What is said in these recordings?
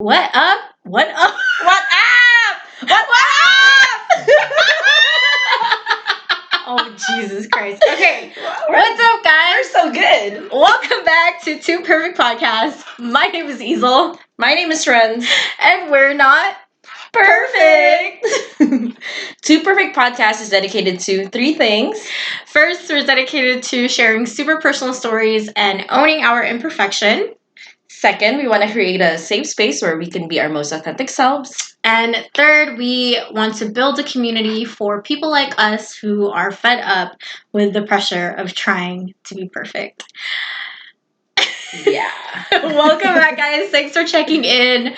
What up? What up? What up? What up? Oh, Jesus Christ. Okay. What's We're up, guys? so good. Welcome back to Two Perfect Podcast. My name is Yzel. My name is Renz. And we're not Perfect. Two Perfect Podcast is dedicated to three things. First, we're dedicated to sharing super personal stories and owning our imperfection. Second, we want to create a safe space where we can be our most authentic selves. And third, we want to build a community for people like us who are fed up with the pressure of trying to be perfect. Yeah. Welcome back, guys. Thanks for checking in.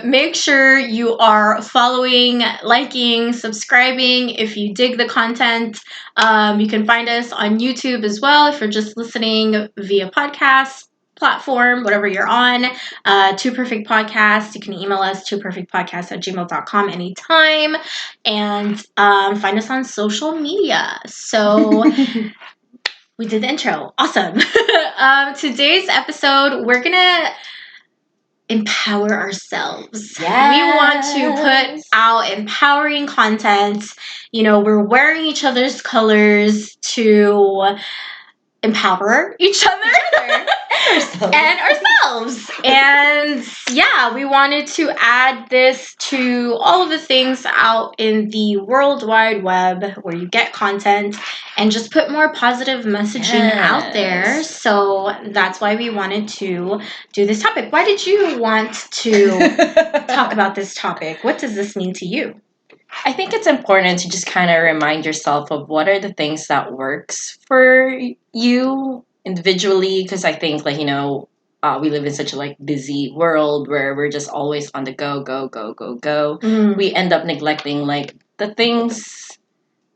Make sure you are following, liking, subscribing if you dig the content. You can find us on YouTube as well if you're just listening via podcast platform, whatever you're on. Two Perfect Podcast. You can email us twoperfectpodcast@gmail.com anytime. And find us on social media. So we did the intro. Awesome. Today's episode, we're going to empower ourselves. Yes. We want to put out empowering content. You know, we're wearing each other's colors to empower each other and ourselves. And yeah, we wanted to add this to all of the things out in the World Wide Web where you get content and just put more positive messaging out there. So that's why we wanted to do this topic. Why did you want to talk about this topic? What does this mean to you? I think it's important to just kind of remind yourself of what are the things that works for you individually, because I think we live in such a busy world where we're just always on the go. We end up neglecting the things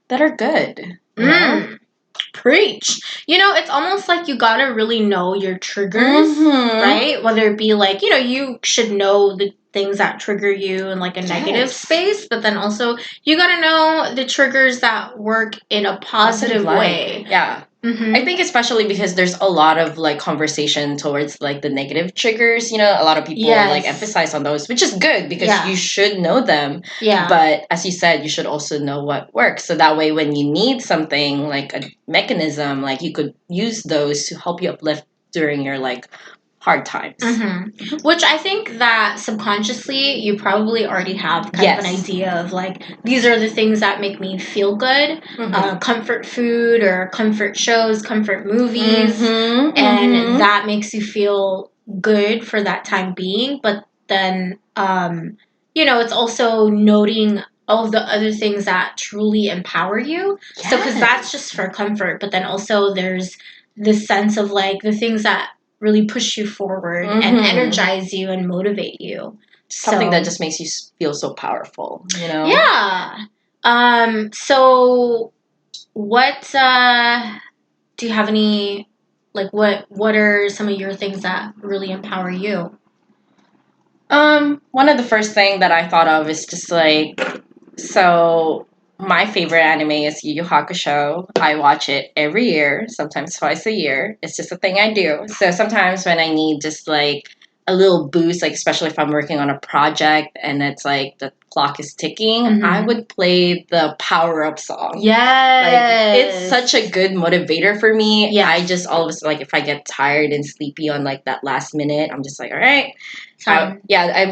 that are good. You know? Preach. You know, it's almost like you gotta really know your triggers, right? Whether it be you should know the things that trigger you in a negative space, but then also you gotta know the triggers that work in a positive way. Yeah. I think especially because there's a lot of conversation towards the negative triggers. A lot of people emphasize on those, which is good because you should know them. Yeah. But as you said, you should also know what works. So that way when you need something like a mechanism, you could use those to help you uplift during your hard times. Which I think that subconsciously you probably already have kind of an idea of these are the things that make me feel good. Comfort food or comfort shows, comfort movies. And that makes you feel good for that time being. But then, it's also noting all of the other things that truly empower you. Yes. So, because that's just for comfort. But then also there's this sense of the things that really push you forward and energize you and motivate you. Something that just makes you feel so powerful, Yeah. So what do you have any what are some of your things that really empower you? One of the first thing that I thought of is just so my favorite anime is Yu Yu Hakusho. I watch it every year, sometimes twice a year. It's just a thing I do. So sometimes when I need just a little boost, especially if I'm working on a project and it's the clock is ticking, I would play the power up song. Yes. It's such a good motivator for me. Yeah. I just all of a sudden if I get tired and sleepy on that last minute, I'm just all right. I'm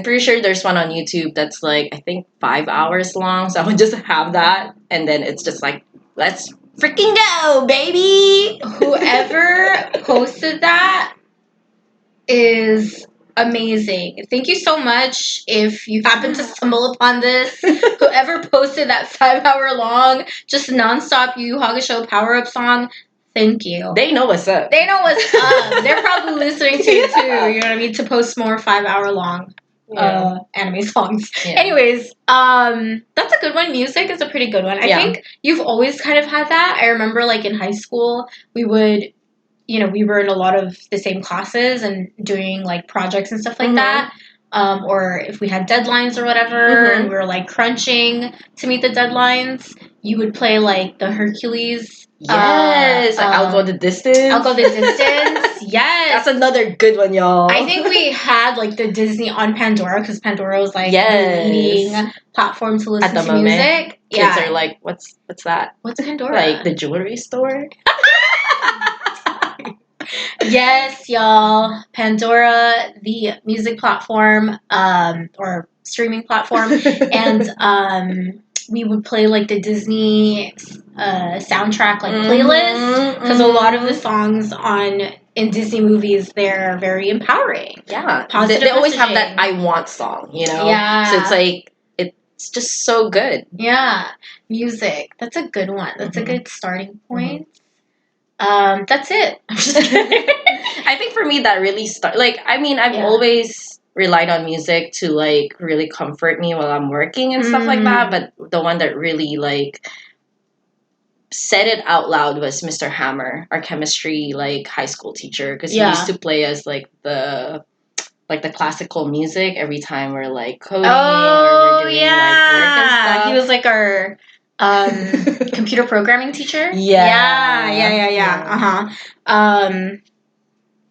pretty sure there's one on YouTube that's I think 5 hours long. So I would just have that and then it's just let's freaking go, baby. Whoever posted that is amazing. Thank you so much if you happen to stumble upon this. Whoever posted that 5 hour long, just nonstop Yu Yu Hakusho power up song, thank you. They know what's up. They know what's up. They're probably listening to it too. You know what I mean? To post more 5 hour long anime songs. Yeah. Anyways, that's a good one. Music is a pretty good one. I think you've always kind of had that. I remember in high school, we would we were in a lot of the same classes and doing projects and stuff like that. Or if we had deadlines or whatever and we were crunching to meet the deadlines, you would play the Hercules Yes, I'll go the distance. I'll go the distance. Yes. That's another good one, y'all. I think we had like the Disney on Pandora because Pandora was like Yes. the leading platform to listen At the to moment, music. Kids are like, what's that? What's Pandora? Like the jewelry store? Yes, y'all. Pandora, the music platform, or streaming platform, and we would play like the Disney soundtrack like playlist because a lot of the songs in Disney movies, they're very empowering. Yeah, Positive they always have messaging. that "I want" song, you know. Yeah. So it's like it's just so good. Yeah, music. That's a good one. That's a good starting point. That's it. I'm just kidding. I think for me that really I've always relied on music to like really comfort me while I'm working and stuff like that, but the one that really like said it out loud was Mr. Hammer, our chemistry like high school teacher, because he used to play us like the classical music every time we're like coding or we're doing like work and stuff. He was like our computer programming teacher. Yeah.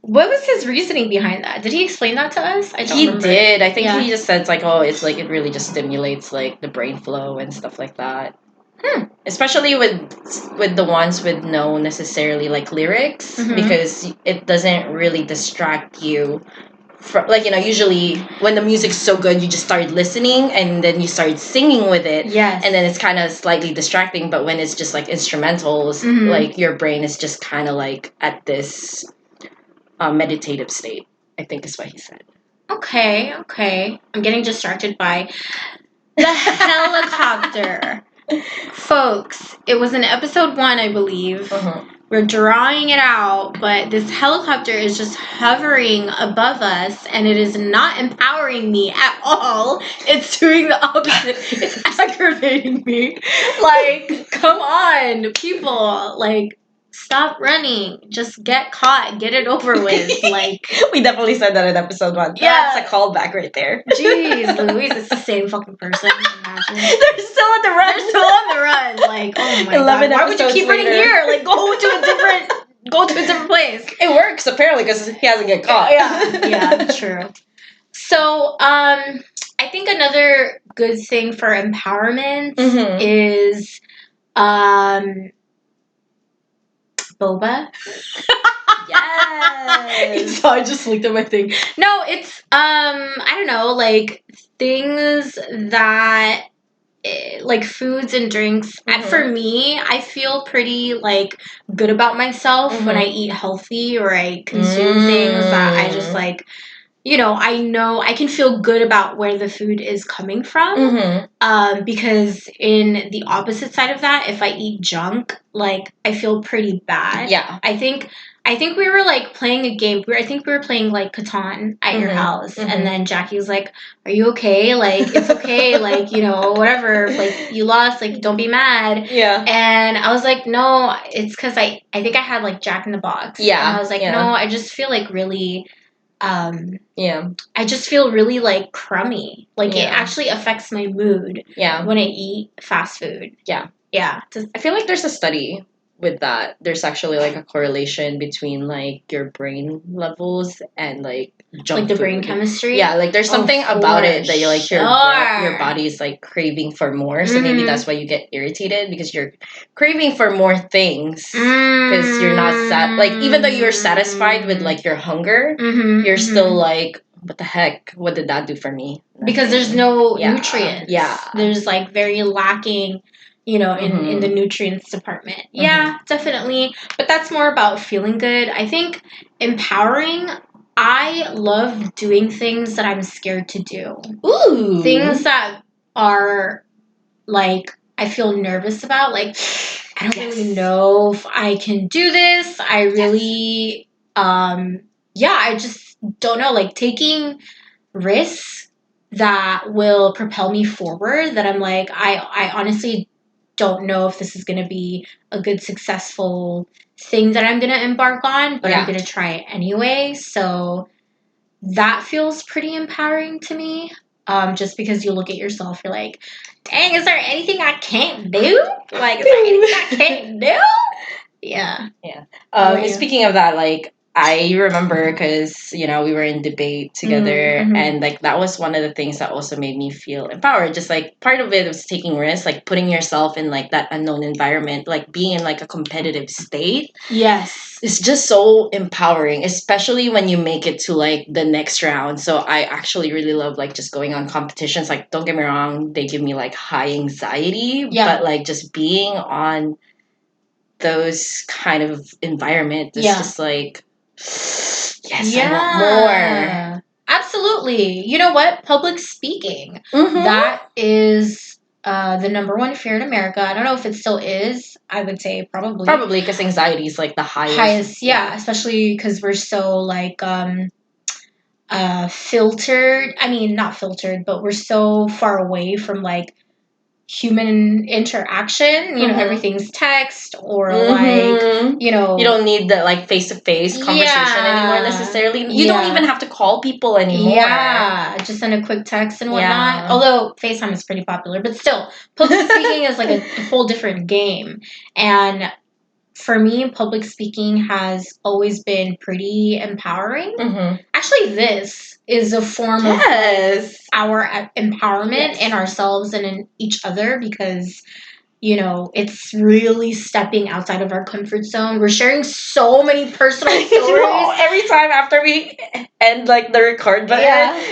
What was his reasoning behind that? Did he explain that to us? I don't remember. He did. I think he just said it's like, oh, it's like it really just stimulates like the brain flow and stuff like that. Especially with the ones with no necessarily like lyrics, because it doesn't really distract you. Like, you know, usually when the music's so good, you just start listening and then you start singing with it. Yes. And then it's kind of slightly distracting. But when it's just like instrumentals, like your brain is just kind of like at this meditative state, I think is what he said. Okay. I'm getting distracted by the helicopter. Folks, it was in episode 1, I believe. We're drawing it out, but this helicopter is just hovering above us, and it is not empowering me at all. It's doing the opposite. It's aggravating me. Like, come on, people. Like, stop running. Just get caught. Get it over with. Like, we definitely said that in episode 1. Yeah. That's a callback right there. Jeez, Louise, it's the same fucking person. Imagine. They're still on the run. They're still on the run. Like, oh my god, why would you keep running here? Like, go to a different place. It works apparently because he hasn't get caught. Yeah, true. So, I think another good thing for empowerment is boba. Yes. So I just looked at my thing. No, it's I don't know, like things that like foods and drinks. For me, I feel pretty like good about myself when I eat healthy or I consume things that I just like, you know I can feel good about where the food is coming from. Because in the opposite side of that, if I eat junk, like I feel pretty bad. Yeah. I think we were like playing a game. I think we were playing like Catan at your house, and then Jackie was like, "Are you okay? Like it's okay. Like you know whatever. Like you lost. Like don't be mad." Yeah. And I was like, "No, it's because I think I had like Jack in the Box." Yeah. And I was like, Yeah. "No, I just feel like really." Yeah. I just feel really like crummy. Like it actually affects my mood. Yeah. When I eat fast food. Yeah. Yeah. I feel like there's a study with that. There's actually like a correlation between like your brain levels and like junk like the food. Brain chemistry. Yeah, like there's something about it that you're like your body is like craving for more. So maybe that's why you get irritated, because you're craving for more things, because you're not like even though you're satisfied with like your hunger, you're still like, what the heck? What did that do for me? Because there's no nutrients. Yeah. There's like very lacking, in the nutrients department. Yeah, definitely. But that's more about feeling good. I think empowering, I love doing things that I'm scared to do. Ooh. Things that are like I feel nervous about. Like I don't really know if I can do this. I really I just don't know. Like taking risks that will propel me forward, that I'm like, I honestly don't know if this is going to be a good, successful thing that I'm going to embark on, but I'm going to try it anyway. So that feels pretty empowering to me. just because you look at yourself, you're like, dang, is there anything I can't do? Like, is there anything I can't do? Yeah. Speaking of that, like, I remember because, we were in debate together, Mm-hmm. and, like, that was one of the things that also made me feel empowered. Just, like, part of it was taking risks, like, putting yourself in, like, that unknown environment, like, being in, like, a competitive state. Yes. It's just so empowering, especially when you make it to, like, the next round. So I actually really love, like, just going on competitions. Like, don't get me wrong, they give me, like, high anxiety. Yeah. But, like, just being on those kind of environment is just like, yes, I want more. Absolutely. You know what? Public speaking. That is the number one fear in America. I don't know if it still is. I would say probably. Probably because anxiety is like the highest. Yeah, especially because we're so like filtered. I mean, not filtered, but we're so far away from like human interaction. You know, everything's text or like, you don't need the like face-to-face conversation anymore necessarily. You don't even have to call people anymore. Yeah, just send a quick text and whatnot. Although FaceTime is pretty popular, but still, public speaking is like a whole different game. And for me, public speaking has always been pretty empowering. Actually, this is a form of our empowerment in ourselves and in each other because, it's really stepping outside of our comfort zone. We're sharing so many personal stories. Every time after we end like the record button,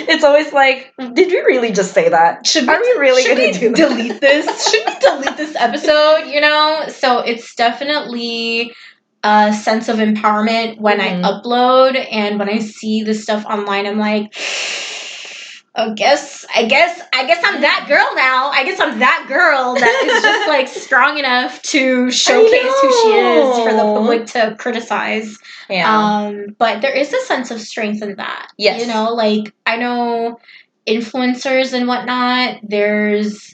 it's always like, did we really just say that? Are we really going to delete this? Should we delete this episode? So it's definitely a sense of empowerment when I upload, and when I see this stuff online, I'm like, I guess I'm that girl now. I guess I'm that girl that is just like strong enough to showcase who she is for the public to criticize. But there is a sense of strength in that. Yes. Like I know influencers and whatnot, there's,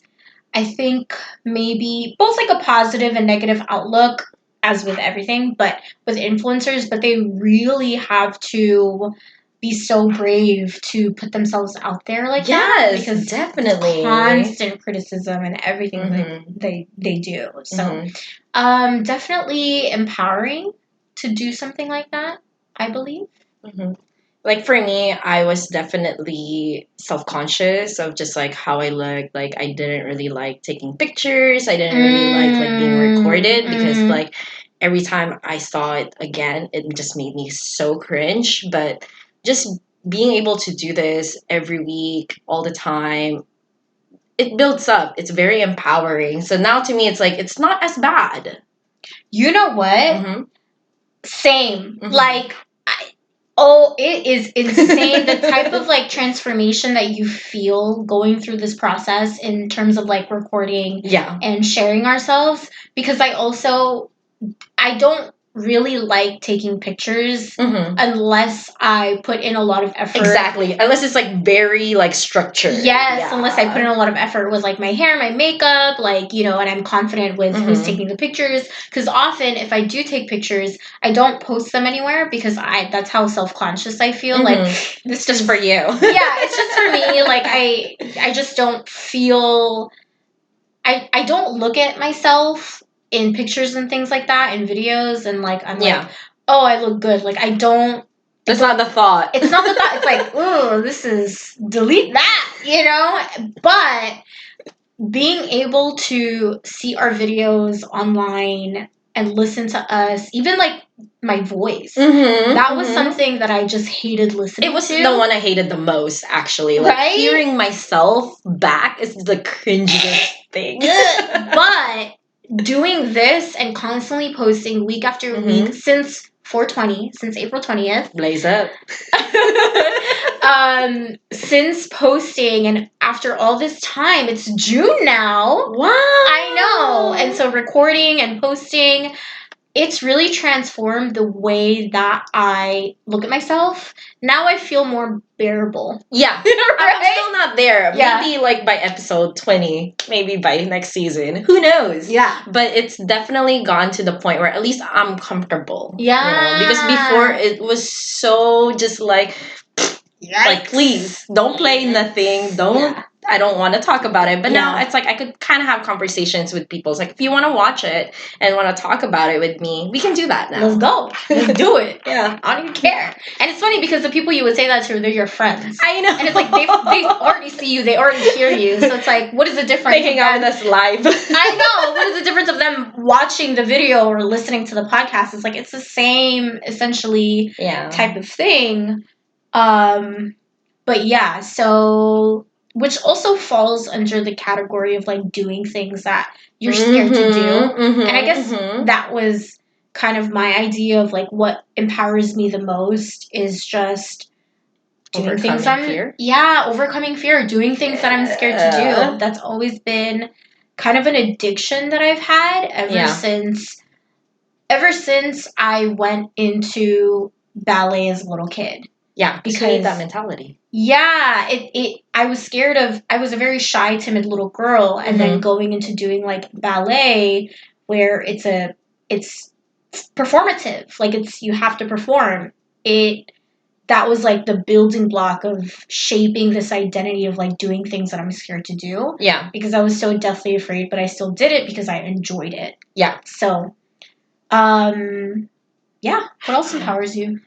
I think, maybe both like a positive and negative outlook, as with everything, but with influencers, but they really have to be so brave to put themselves out there like that. Because definitely constant criticism and everything that they do. So definitely empowering to do something like that, I believe. Like for me, I was definitely self-conscious of just like how I looked. Like I didn't really like taking pictures. I didn't really like being recorded because like every time I saw it again, it just made me so cringe. But just being able to do this every week, all the time, it builds up. It's very empowering. So now to me, it's like, it's not as bad. You know what? Same. Like, it is insane the type of like transformation that you feel going through this process in terms of like recording and sharing ourselves. Because I don't really like taking pictures unless I put in a lot of effort. Exactly. Unless it's like very like structured. Yes, unless I put in a lot of effort with like my hair, my makeup, like, and I'm confident with who's taking the pictures. Because often if I do take pictures, I don't post them anywhere because that's how self-conscious I feel. Like, this is just for you. Yeah, it's just for me. Like, I just don't feel... I don't look at myself in pictures and things like that, in videos, and like I'm like, oh, I look good. Like I don't. It's not the thought. It's not the thought. It's like, oh, this is delete that, But being able to see our videos online and listen to us, even like my voice, that was something that I just hated listening to. It was the one I hated the most, actually. Like, hearing myself back is the cringiest thing. But doing this and constantly posting week after week since 420, since April 20th. Blaze up. Since posting and after all this time, it's June now. Wow. I know. And so recording and posting, it's really transformed the way that I look at myself. Now I feel more bearable. Yeah. I'm still not there. Maybe like by episode 20, maybe by next season. Who knows? Yeah. But it's definitely gone to the point where at least I'm comfortable. Yeah. Because before it was so just like... Like, please don't play nothing. Don't. Yeah. I don't want to talk about it. But now Yeah. it's like I could kind of have conversations with people. It's like, if you want to watch it and want to talk about it with me, we can do that now. Let's go. Let's do it. Yeah. I don't even care. And it's funny because the people you would say that to, they're your friends. I know. And it's like they already see you, they already hear you. So it's like, what is the difference? They hang out with us live. I know. What is the difference of them watching the video or listening to the podcast? It's like it's the same essentially type of thing. But yeah, so which also falls under the category of like doing things that you're scared to do. And I guess that was kind of my idea of like what empowers me the most is just doing things overcoming fear, doing things that I'm scared to do. That's always been kind of an addiction that I've had ever since I went into ballet as a little kid. Yeah, because you need that mentality. Yeah, I was scared of, I was a very shy, timid little girl, and then going into doing like ballet where it's performative, like you have to perform. That was like the building block of shaping this identity of like doing things that I'm scared to do. Yeah. Because I was so deathly afraid, but I still did it because I enjoyed it. Yeah. So, yeah. What else empowers you?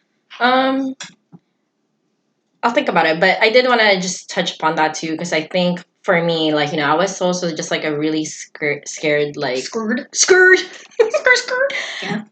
I'll think about it, but I did want to just touch upon that too, because I think for me, like, I was also just like a really scared, like Scared. Yeah.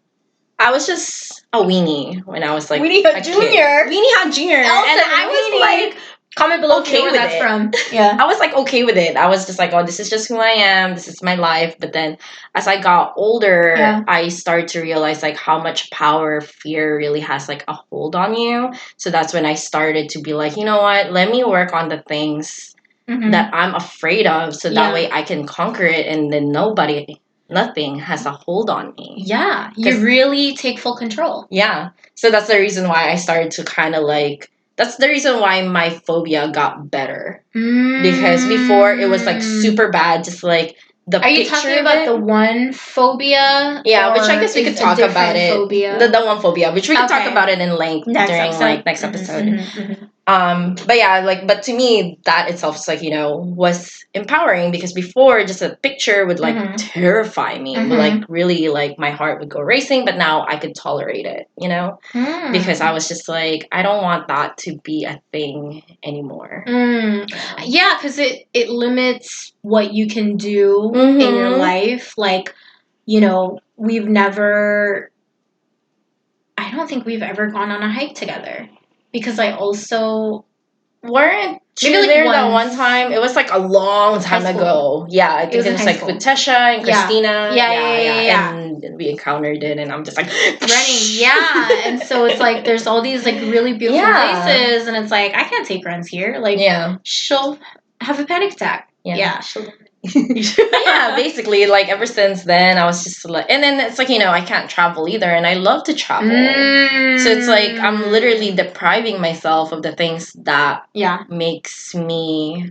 I was just a weenie when I was like Weenie Hut Junior. Weenie Hut Junior. And I was like, comment below okay where with that's it. from. Yeah. I was like okay with it. I was just like, oh, this is just who I am. This is my life. But then as I got older, I started to realize like how much power fear really has like a hold on you. So that's when I started to be like, you know what? Let me work on the things that I'm afraid of, so that way I can conquer it, and then nothing has a hold on me. Yeah, you really take full control. Yeah. So that's the reason why I started to kind of like, that's the reason why my phobia got better. Because before it was like super bad, just like the Are you talking about the one phobia? Yeah, which I guess we could talk about it. Phobia? The one phobia, which we could talk about it in length during next episode. But yeah, like, but to me, that itself is like, was empowering, because before just a picture would like terrify me, but like really like my heart would go racing, but now I could tolerate it, because I was just like, I don't want that to be a thing anymore. Yeah, because it limits what you can do in your life. Like, I don't think we've ever gone on a hike together. Because I also weren't you there that one time? It was like a long time ago. Yeah, I think it was like with Tesha and Christina. Yeah. And we encountered it, and I'm just like running. Yeah, and so it's like there's all these like really beautiful places, and it's like I can't take Renz here. Like, she'll have a panic attack. Yeah. Yeah, basically, like ever since then, I was just like, and then it's like, I can't travel either, and I love to travel. So it's like I'm literally depriving myself of the things that makes me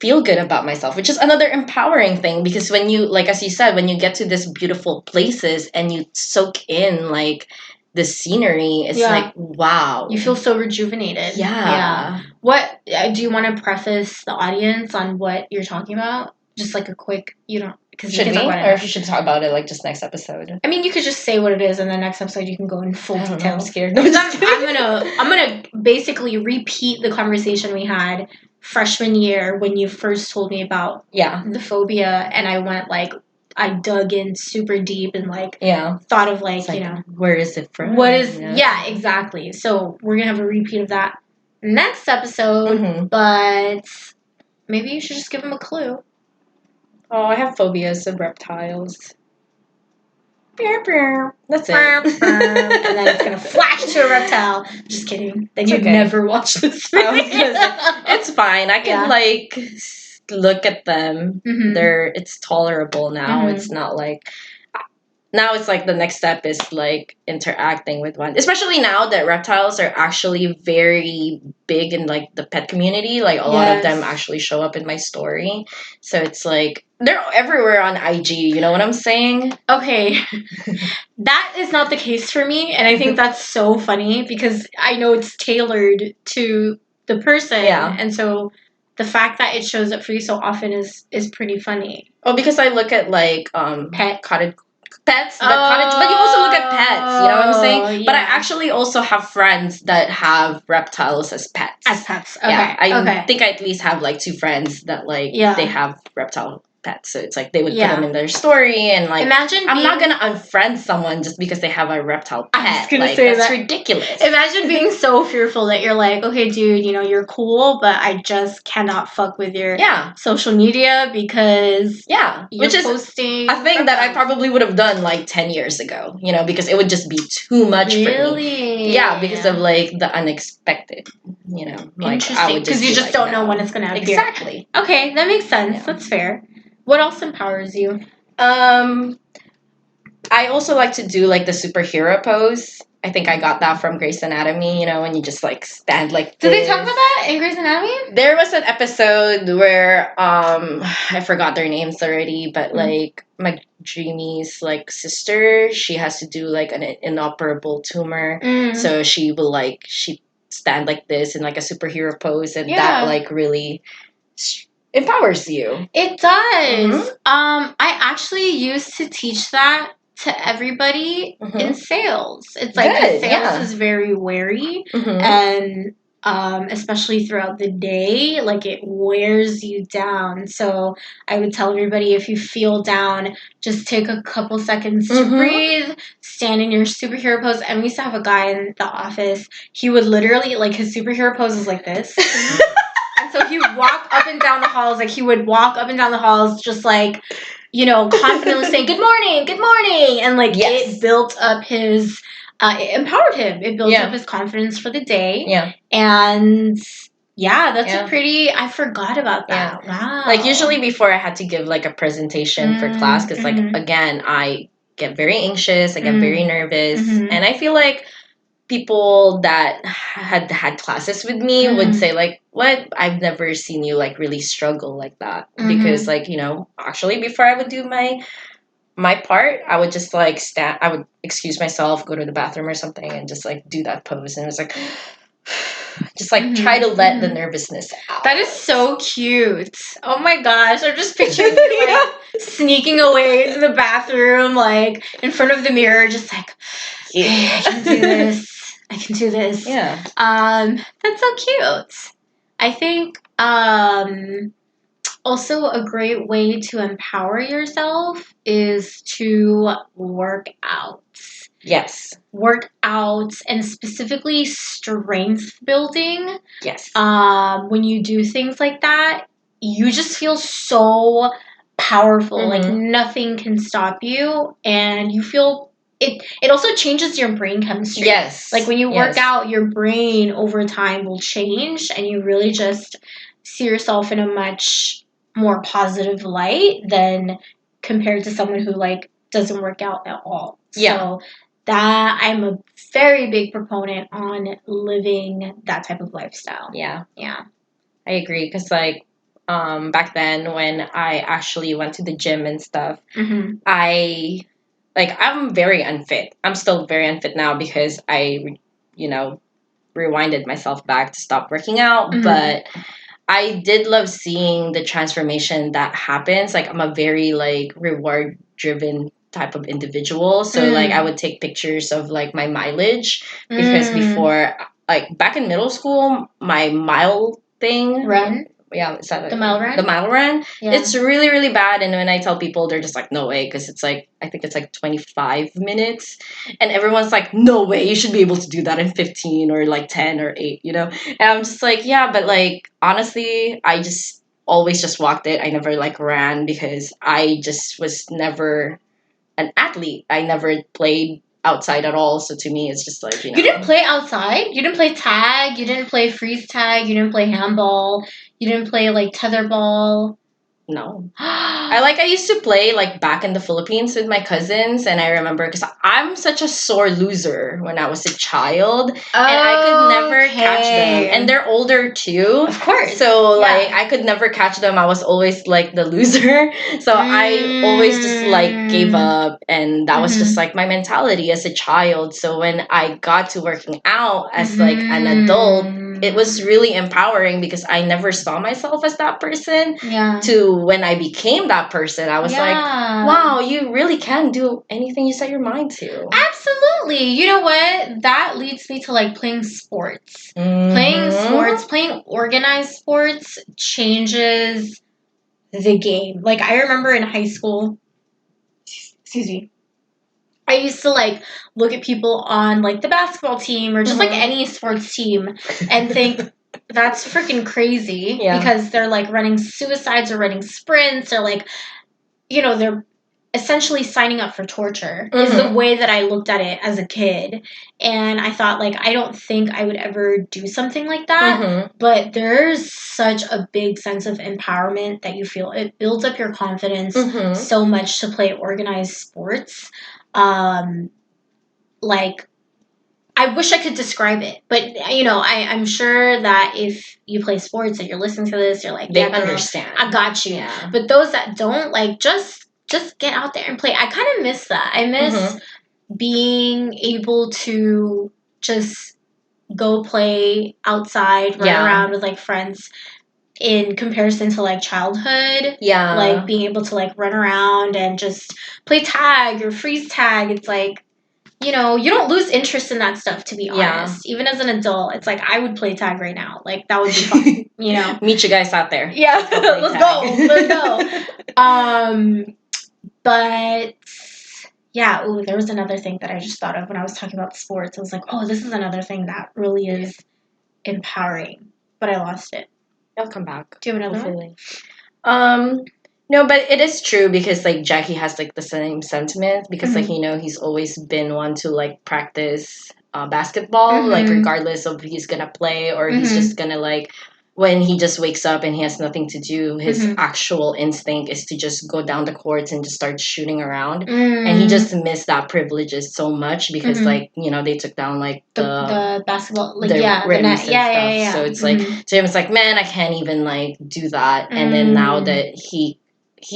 feel good about myself, which is another empowering thing, because when you, like, as you said, when you get to these beautiful places and you soak in like the scenery, it's like, wow, you feel so rejuvenated. Yeah. What do you want to preface the audience on what you're talking about? Just like a quick, because should we, or if you should talk about it like just next episode? I mean, you could just say what it is, and the next episode you can go in full detail. I'm scared. Because I'm gonna basically repeat the conversation we had freshman year when you first told me about the phobia, and I went like, I dug in super deep and like thought of like, where is it from? What is exactly. So we're gonna have a repeat of that next episode, but maybe you should just give them a clue. Oh, I have phobias of reptiles. That's it. And then it's gonna flash to a reptile. Just kidding. Then you'd never watch this video. It's fine. I can like look at them. It's tolerable now. It's not like now it's like the next step is like interacting with one, especially now that reptiles are actually very big in like the pet community. Like a lot of them actually show up in my story, so it's like they're everywhere on IG. You know what I'm saying? Okay. That is not the case for me, and I think that's so funny because I know it's tailored to the person, Yeah. and so the fact that it shows up for you so often is pretty funny. Well, because I look at like Pet. cottage pets, but cottage, but you also look at pets. You know what I'm saying? But I Yeah. actually also have friends that have reptiles as pets. As pets. Okay. Yeah, I okay. think I at least have like 2 friends that like Yeah. they have reptile pets. So it's like they would put Yeah. them in their story and like Imagine I'm not being- gonna unfriend someone just because they have a reptile pet. I was gonna like say that's that. ridiculous. Imagine being so fearful that you're like, okay, dude, you know, you're cool, but I just cannot fuck with your Yeah. social media because Yeah, you're which is posting a thing that I reptiles. probably would have done like 10 years ago, you know, because it would just be too much for me. Really? Yeah, because of like the unexpected, you know. Like I Interesting, would because you be just like, don't know no. when it's gonna appear. Exactly. Okay, that makes sense. Yeah. That's fair. What else empowers you? I also like to do like the superhero pose. I think I got that from Grey's Anatomy, you know, when you just like stand like Did this. they talk about that in Grey's Anatomy? There was an episode where I forgot their names already, but like McDreamy's like sister, she has to do like an inoperable tumor. So she will like she stand like this in like a superhero pose, and that like really empowers you. It does. I actually used to teach that to everybody in sales. It's like 'cause sales is very wary and especially throughout the day, like it wears you down. So I would tell everybody if you feel down, just take a couple seconds to breathe, stand in your superhero pose. And we used to have a guy in the office. He would literally like his superhero pose is like this. And so he would walk up and down the halls, like he would walk up and down the halls just like, you know, confidently saying, good morning. And like it built up his, it empowered him. It built up his confidence for the day. Yeah. And yeah, that's a pretty, I forgot about that. Yeah. Wow. Like usually before I had to give like a presentation for class, because like again, I get very anxious, I get very nervous. And I feel like people that had classes with me would say like, what, I've never seen you like really struggle like that. Because like, you know, actually before I would do my part, I would just like I would excuse myself, go to the bathroom or something, and just like do that pose. And it was like just like try to let the nervousness out. That is so cute. Oh my gosh, I'm just picturing you like sneaking away to the bathroom, like in front of the mirror, just like, hey, I can do this. I can do this. Yeah. That's so cute. I think also a great way to empower yourself is to work out. Yes. Workouts and specifically strength building. Yes. When you do things like that, you just feel so powerful. Like nothing can stop you, and you feel it also changes your brain chemistry. Yes. Like when you work out, your brain over time will change, and you really just see yourself in a much more positive light than compared to someone who like doesn't work out at all. Yeah. So that I'm a very big proponent on living that type of lifestyle. Yeah. Yeah. I agree, because like back then when I actually went to the gym and stuff, I'm very unfit. I'm still very unfit now because I, you know, rewinded myself back to stop working out. But I did love seeing the transformation that happens. Like I'm a very like reward driven type of individual. So like I would take pictures of like my mileage, because before, like back in middle school, my mile thing. Run? Yeah, is that the mile run? The mile run. Yeah. It's really, really bad. And when I tell people, they're just like, no way, because it's like, I think it's like 25 minutes. And everyone's like, no way, you should be able to do that in 15 or like 10 or 8, you know? And I'm just like, yeah, but like, honestly, I just always just walked it. I never like ran, because I just was never an athlete. I never played outside at all. So to me, it's just like, you know. You didn't play outside? You didn't play tag? You didn't play freeze tag? You didn't play handball? You didn't play like tetherball? No. I used to play like back in the Philippines with my cousins, and I remember because I'm such a sore loser when I was a child, and I could never catch them. And they're older too, Of course. so Yeah. like I could never catch them. I was always like the loser, so I always just like gave up, and that was just like my mentality as a child. So when I got to working out as like an adult, it was really empowering because I never saw myself as that person. Yeah. To when I became that person, I was like, wow, you really can do anything you set your mind to. Absolutely. You know what? That leads me to like playing sports. Playing sports, playing organized sports changes the game. Like I remember in high school, excuse me, I used to like look at people on like the basketball team or just like any sports team and think that's freaking crazy because they're like running suicides or running sprints or like, you know, they're essentially signing up for torture is the way that I looked at it as a kid. And I thought like, I don't think I would ever do something like that. But there's such a big sense of empowerment that you feel. It builds up your confidence so much to play organized sports. Like I wish I could describe it, but you know, I'm sure that if you play sports and you're listening to this, you're like, they yeah, girl, understand. I got you. Yeah. But those that don't, like, just get out there and play. I kind of miss that. I miss being able to just go play outside, run around with like friends. In comparison to like childhood, like being able to like run around and just play tag or freeze tag, it's like, you know, you don't lose interest in that stuff, to be honest. Even as an adult, it's like I would play tag right now. Like that would be fun, you know. Meet you guys out there. Yeah, let's go. But yeah, there was another thing that I just thought of when I was talking about sports. I was like, oh, this is another thing that really is empowering, but I lost it. It'll come back. Do you have another one? No, but it is true because like Jackie has like the same sentiment because like, you know, he's always been one to like practice basketball, like regardless of if he's gonna play or he's just gonna like when he just wakes up and he has nothing to do, his actual instinct is to just go down the courts and just start shooting around. And he just missed that privileges so much because like, you know, they took down like the basketball, like, the the net. stuff. So it's like to him it's like, man, I can't even like do that. And then now that he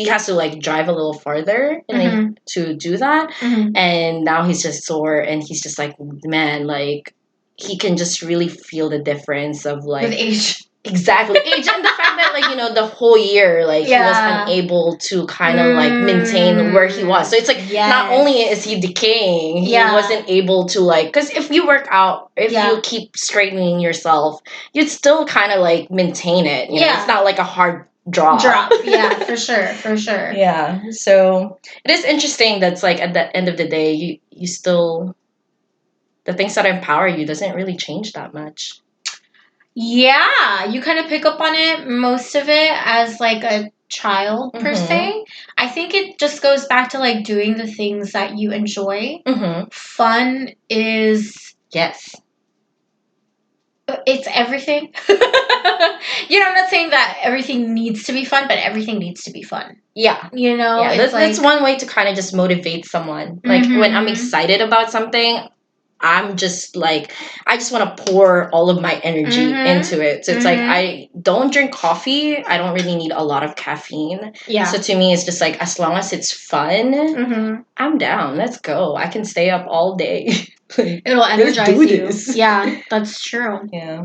has to like drive a little farther and like, to do that. And now he's just sore and he's just like, man, like he can just really feel the difference of like with age. Exactly. Age and the fact that like, you know, the whole year like he was unable to kind of like maintain where he was. So it's like not only is he decaying, he wasn't able to like, because if you work out, if you keep straightening yourself, you'd still kind of like maintain it. You know, it's not like a hard drop. Yeah, for sure. Yeah. So it is interesting that's like at the end of the day, you still, the things that empower you doesn't really change that much. Yeah, you kind of pick up on it, most of it, as like a child per se. I think it just goes back to like doing the things that you enjoy. Fun is it's everything. You know, I'm not saying that everything needs to be fun, but everything needs to be fun. Yeah. You know, that's one way to kind of just motivate someone. Like when I'm excited about something, I'm just like, I just want to pour all of my energy into it. So it's like, I don't drink coffee. I don't really need a lot of caffeine. Yeah. So to me, it's just like, as long as it's fun, I'm down. Let's go. I can stay up all day. It'll energize you. Yeah, that's true. Yeah.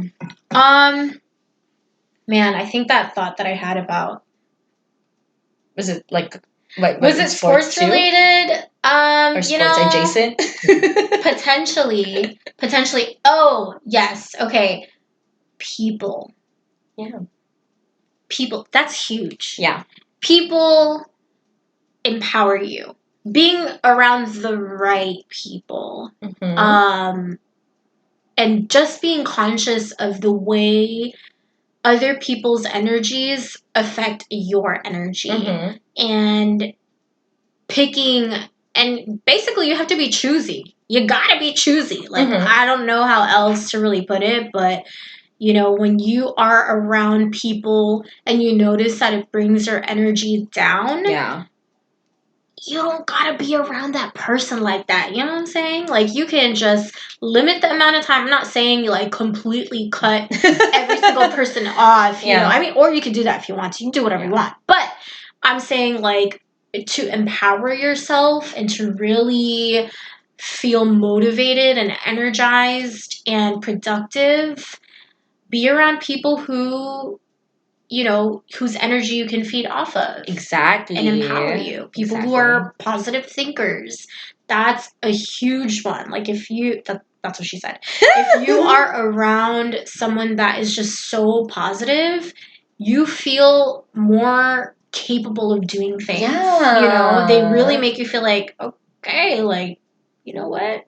Man, I think that thought that I had about... Was it like... was it sports related? Or sports adjacent? Potentially. Oh, yes. Okay. People. Yeah. People. That's huge. Yeah. People empower you. Being around the right people. And just being conscious of the way other people's energies affect your energy. And picking, and basically you have to be choosy. You gotta be choosy. Like, I don't know how else to really put it, but You know, when you are around people and you notice that it brings your energy down, Yeah. you don't gotta be around that person like that. You know what I'm saying? Like, you can just limit the amount of time. I'm not saying you like completely cut every single person off, you know. Yeah. I mean, or you can do that if you want to. You can do whatever you Yeah. want. But I'm saying, like, to empower yourself and to really feel motivated and energized and productive, be around people who, you know, whose energy you can feed off of Exactly. and empower you. People who Exactly. are positive thinkers. That's a huge one. Like, if you, that's what she said. If you are around someone that is just so positive, you feel more capable of doing things. Yeah. You know, they really make you feel like, okay, like, you know what?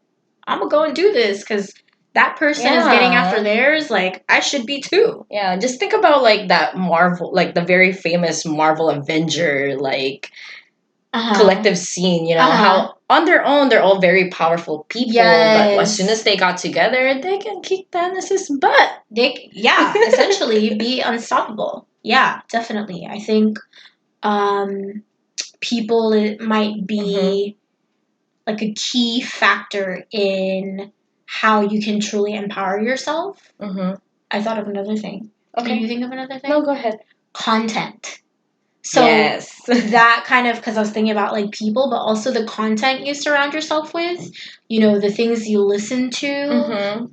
I'm gonna go and do this because that person is getting after theirs. Like, I should be too. Yeah, just think about like that Marvel, like the very famous Marvel Avenger, like collective scene, you know, how on their own they're all very powerful people, but as soon as they got together, they can kick Thanos' butt. Yeah, essentially be unstoppable. Yeah, definitely. I think people, it might be like a key factor in how you can truly empower yourself. I thought of another thing. Okay. Can you think of another thing? No, go ahead. Content. So yes. that kind of, because I was thinking about like people, but also the content you surround yourself with, you know, the things you listen to.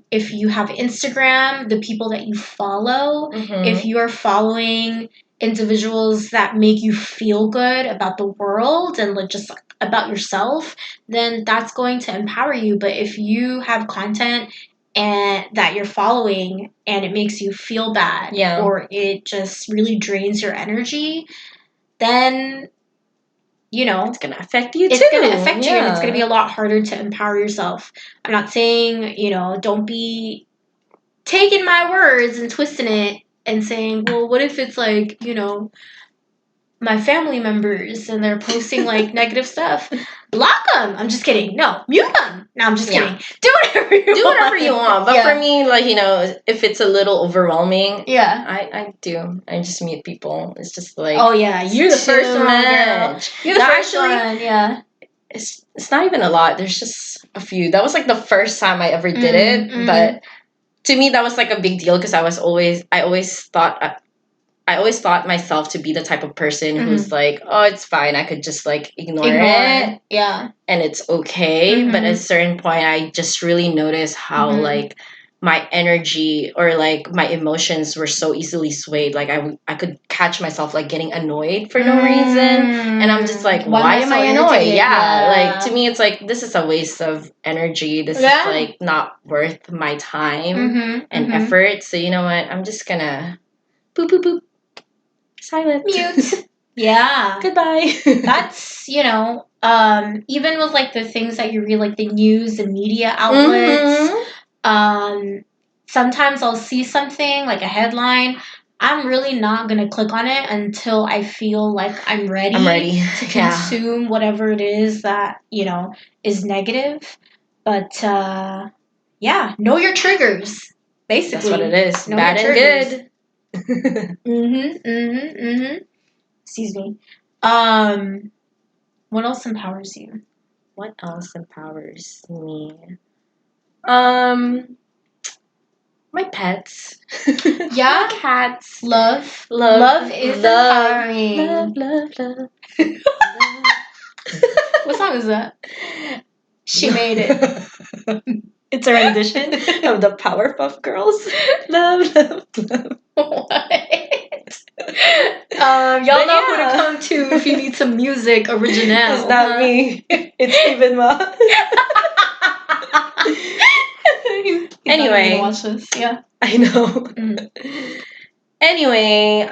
If you have Instagram, the people that you follow, if you are following individuals that make you feel good about the world and like just about yourself, then that's going to empower you. But if you have content and that you're following and it makes you feel bad, or it just really drains your energy, then, you know, it's gonna affect you it's too. gonna affect you, and it's gonna be a lot harder to empower yourself. I'm not saying, you know, don't be taking my words and twisting it and saying, well, what if it's like, you know, my family members and they're posting like negative stuff? Block them. I'm just kidding. No, mute them. No, I'm just kidding. Do whatever you want. Do whatever you want. But for me, like, you know, if it's a little overwhelming, I just mute people. It's just like, oh yeah, you're the first one, girl. You're the first one. Yeah. It's not even a lot. There's just a few. That was like the first time I ever did it, but to me that was like a big deal because I always thought myself to be the type of person who's like, oh, it's fine. I could just like ignore it. Yeah. And it's okay. But at a certain point, I just really noticed how like my energy or like my emotions were so easily swayed. Like I could catch myself like getting annoyed for no reason. And I'm just like, why am I annoyed? Yeah. Like to me, it's like, this is a waste of energy. This is like not worth my time and effort. So you know what? I'm just gonna boop, boop, boop. Silent. Mute. Yeah. Goodbye. That's, you know, even with like the things that you read, like the news and media outlets, sometimes I'll see something like a headline. I'm really not gonna click on it until I feel like I'm ready to consume whatever it is that, you know, is negative. But yeah, know your triggers. Basically, that's what it is. Know bad your and good. Excuse me. What else empowers you? What else empowers me? My pets. Yeah. My cats. Love is empowering. Love. What song is that? She made it. It's a rendition of the Powerpuff Girls. Love. What? Y'all know who to come to if you need some music original. It's not me. It's even Ma. Anyway, watch this. Yeah, I know. Anyway,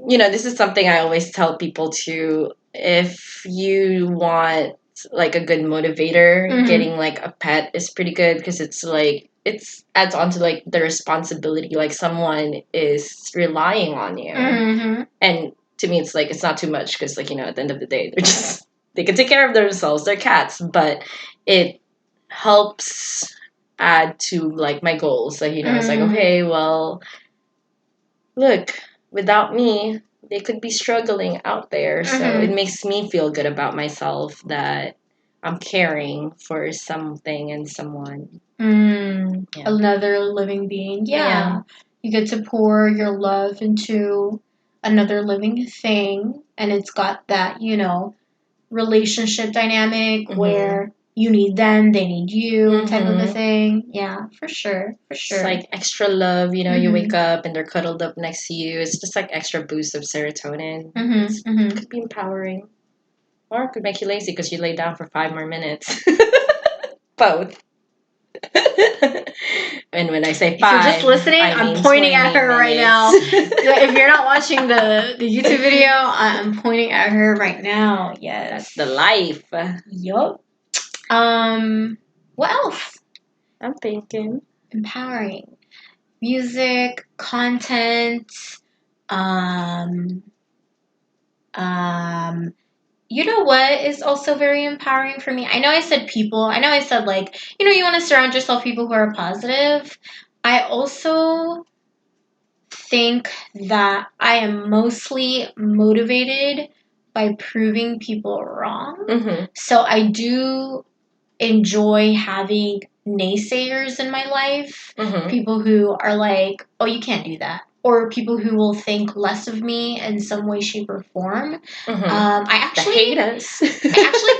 you know, this is something I always tell people too. If you want like a good motivator, getting like a pet is pretty good because it's like it's adds on to like the responsibility, like someone is relying on you. And to me, it's like it's not too much because like, you know, at the end of the day, they can take care of themselves. They're cats, but it helps add to like my goals. Like, it's like, Mm. okay, well, look, without me, they could be struggling out there. So it makes me feel good about myself that I'm caring for something and someone. Yeah. Another living being. Yeah. You get to pour your love into another living thing, and it's got that, relationship dynamic where you need them, they need you, type of a thing. Yeah, for sure. It's like extra love, you wake up and they're cuddled up next to you. It's just like extra boost of serotonin. It could be empowering. Or it could make you lazy because you lay down for 5 more minutes. Both. And when I say 5, if you're just listening, I'm pointing at her right now. If you're not watching the YouTube video, I'm pointing at her right now. Yes. That's the life. Yup. What else? I'm thinking. Empowering. Music, content, you know what is also very empowering for me? I know I said people. I know I said you want to surround yourself with people who are positive. I also think that I am mostly motivated by proving people wrong. So I do enjoy having naysayers in my life. People who are like, oh, you can't do that. Or people who will think less of me in some way, shape, or form. I actually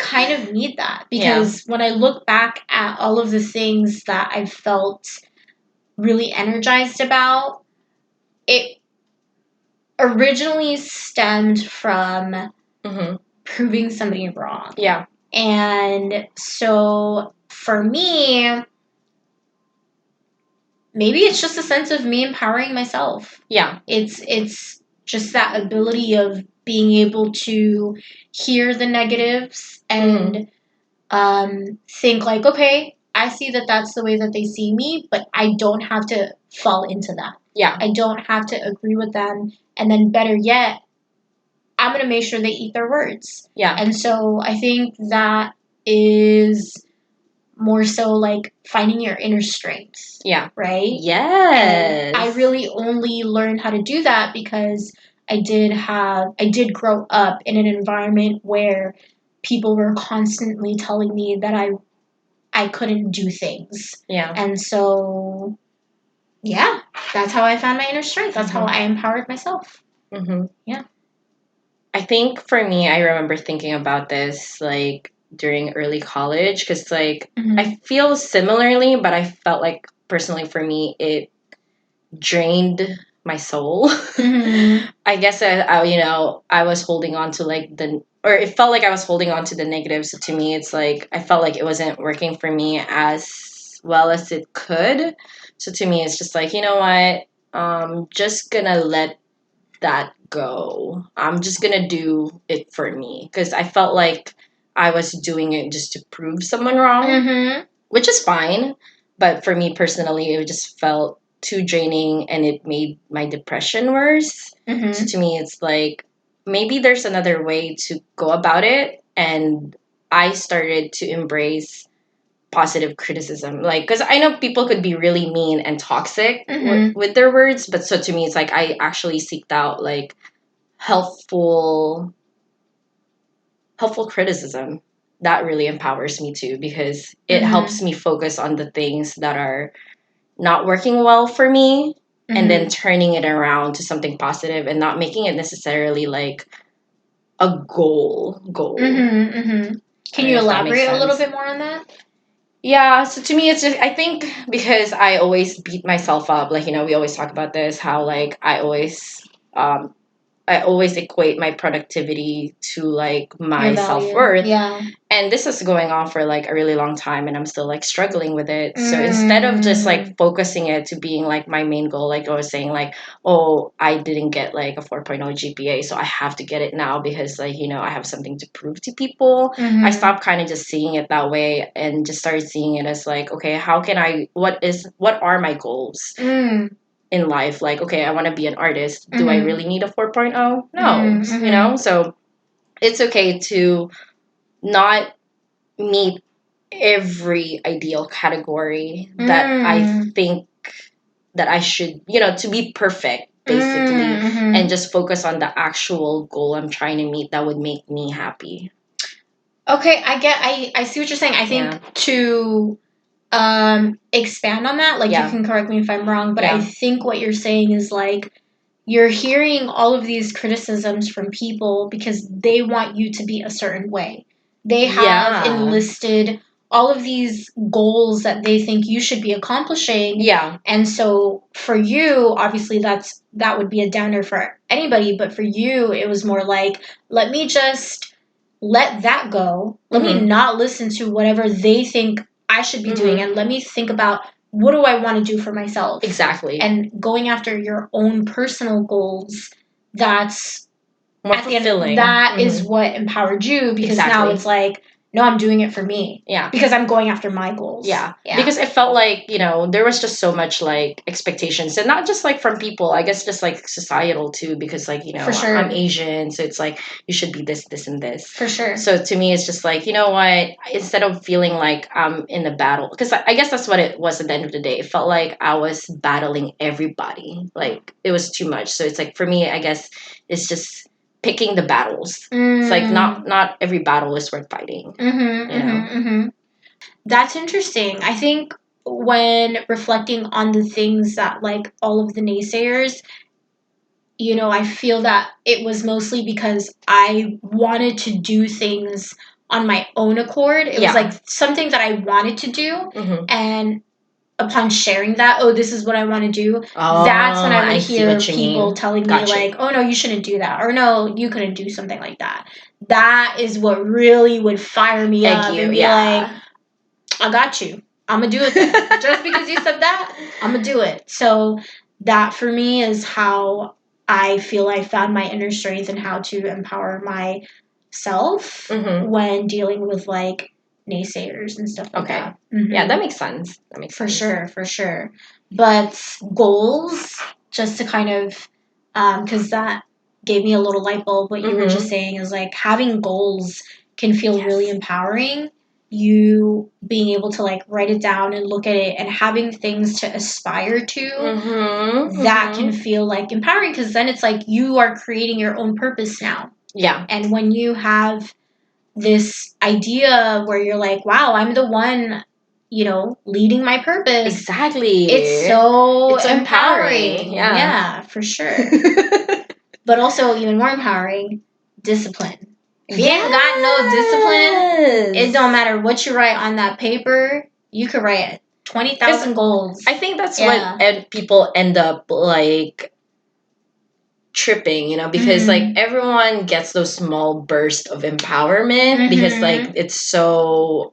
kind of need that because when I look back at all of the things that I felt really energized about, it originally stemmed from proving somebody wrong. Yeah. And so for me, maybe it's just a sense of me empowering myself. Yeah. It's just that ability of being able to hear the negatives and think like, okay, I see that that's the way that they see me, but I don't have to fall into that. Yeah. I don't have to agree with them. And then better yet, I'm going to make sure they eat their words. Yeah. And so I think that is more so like finding your inner strength. Yeah. Right? Yes. And I really only learned how to do that because I did grow up in an environment where people were constantly telling me that I couldn't do things. Yeah. And so, yeah, that's how I found my inner strength. That's how I empowered myself. Yeah. I think for me, I remember thinking about this like during early college because I feel similarly, but I felt like personally for me, it drained my soul. I guess I was holding on to or it felt like I was holding on to the negatives. So to me, it's like I felt like it wasn't working for me as well as it could. So to me, it's just like, you know what? I'm just gonna let that go. I'm just gonna do it for me because I felt like I was doing it just to prove someone wrong, which is fine. But for me personally, it just felt too draining and it made my depression worse. So to me, it's like maybe there's another way to go about it. And I started to embrace positive criticism. Because I know people could be really mean and toxic with their words. But so to me, it's like I actually seeked out helpful criticism. That really empowers me too because it helps me focus on the things that are not working well for me and then turning it around to something positive and not making it necessarily like a goal. Can you elaborate a little bit more on that? Yeah, so to me, it's just, I think because I always beat myself up, we always talk about this, how I always equate my productivity to my self-worth. Yeah. And this is going on for a really long time and I'm still struggling with it. So instead of just focusing it to being my main goal, I was saying oh, I didn't get a 4.0 GPA, so I have to get it now because I have something to prove to people. I stopped kind of just seeing it that way and just started seeing it as okay, how can what are my goals? In life, okay, I want to be an artist. Do I really need a 4.0? No. So it's okay to not meet every ideal category that I think that I should, to be perfect, basically, and just focus on the actual goal I'm trying to meet that would make me happy. Okay, I see what you're saying. I think to expand on that, like, you can correct me if I'm wrong, but I think what you're saying is, like, you're hearing all of these criticisms from people because they want you to be a certain way. They have enlisted all of these goals that they think you should be accomplishing. Yeah. And so for you, obviously that would be a downer for anybody, but for you it was more like, let me just let that go. Let me not listen to whatever they think I should be doing, and let me think about, what do I want to do for myself? Exactly. And going after your own personal goals, that's more at fulfilling. The end, that is what empowered you, because now it's like, no, I'm doing it for me. Yeah. Because I'm going after my goals. Yeah. Because it felt like, there was just so much like expectations, and not just like from people, I guess just like societal too, because like, For sure. I'm Asian, so it's like you should be this, this, and this. For sure. So to me, it's just like, you know what, instead of feeling like I'm in a battle, because I guess that's what it was at the end of the day. It felt like I was battling everybody. Like it was too much. So it's like, for me, I guess it's just picking the battles. It's like not every battle is worth fighting. That's interesting. I think when reflecting on the things that, like, all of the naysayers, I feel that it was mostly because I wanted to do things on my own accord. It was like something that I wanted to do, and upon sharing that, oh, this is what I want to do, that's when I would hear people telling me, like, oh, no, you shouldn't do that, or no, you couldn't do something like that. That is what really would fire me up and be like, I got you. I'm going to do it then. Just because you said that, I'm going to do it. So that for me is how I feel I found my inner strength and how to empower myself when dealing with, like, naysayers and stuff like that. Yeah, that makes sense. For sure. But goals, just to kind of, because that gave me a little light bulb, what you were just saying is, like, having goals can feel really empowering. You being able to, like, write it down and look at it and having things to aspire to, that can feel, like, empowering, because then it's like you are creating your own purpose now. Yeah. And when you have this idea where you're like, wow, I'm the one, leading my purpose. Exactly. It's so empowering. Yeah, for sure. But also, even more empowering, discipline. If you ain't got no discipline, it don't matter what you write on that paper. You could write 20,000 goals. I think that's what people end up, like, tripping, because like everyone gets those small bursts of empowerment because like it's so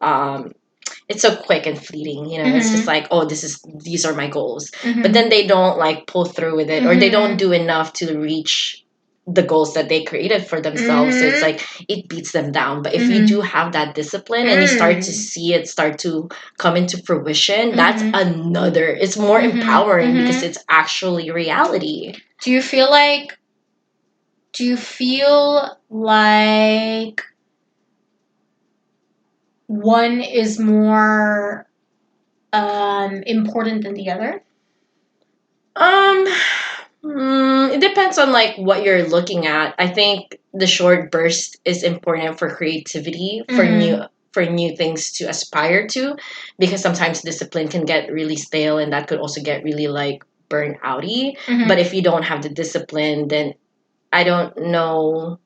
quick and fleeting, it's just like, oh, these are my goals, but then they don't like pull through with it, or they don't do enough to reach the goals that they created for themselves. So it's like it beats them down. But if you do have that discipline and you start to see it start to come into fruition, that's it's more empowering because it's actually reality. Do you feel like one is more important than the other? It depends on like what you're looking at. I think the short burst is important for creativity, for new things to aspire to, because sometimes discipline can get really stale, and that could also get really like burn outy. But if you don't have the discipline, then I don't know.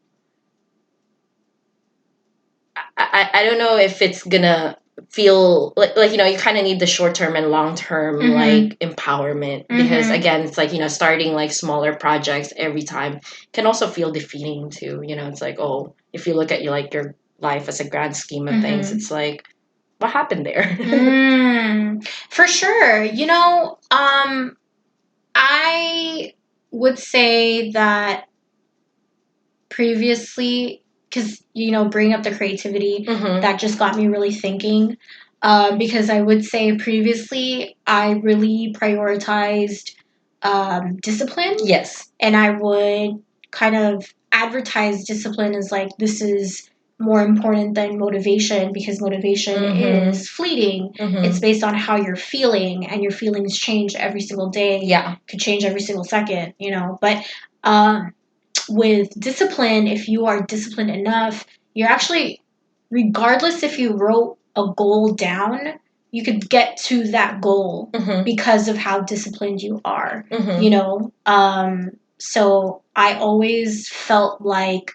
I don't know if it's gonna feel like you kind of need the short term and long term like empowerment, because again, it's like starting like smaller projects every time can also feel defeating too. It's like, oh, if you look at your life as a grand scheme of things, it's like, what happened there? For sure. I would say that previously, because bringing up the creativity, that just got me really thinking, because I would say previously I really prioritized discipline. Yes. And I would kind of advertise discipline as like, this is more important than motivation, because motivation is fleeting. It's based on how you're feeling, and your feelings change every single day. Yeah. Could change every single second, But with discipline, if you are disciplined enough, you're actually, regardless if you wrote a goal down, you could get to that goal because of how disciplined you are, So I always felt like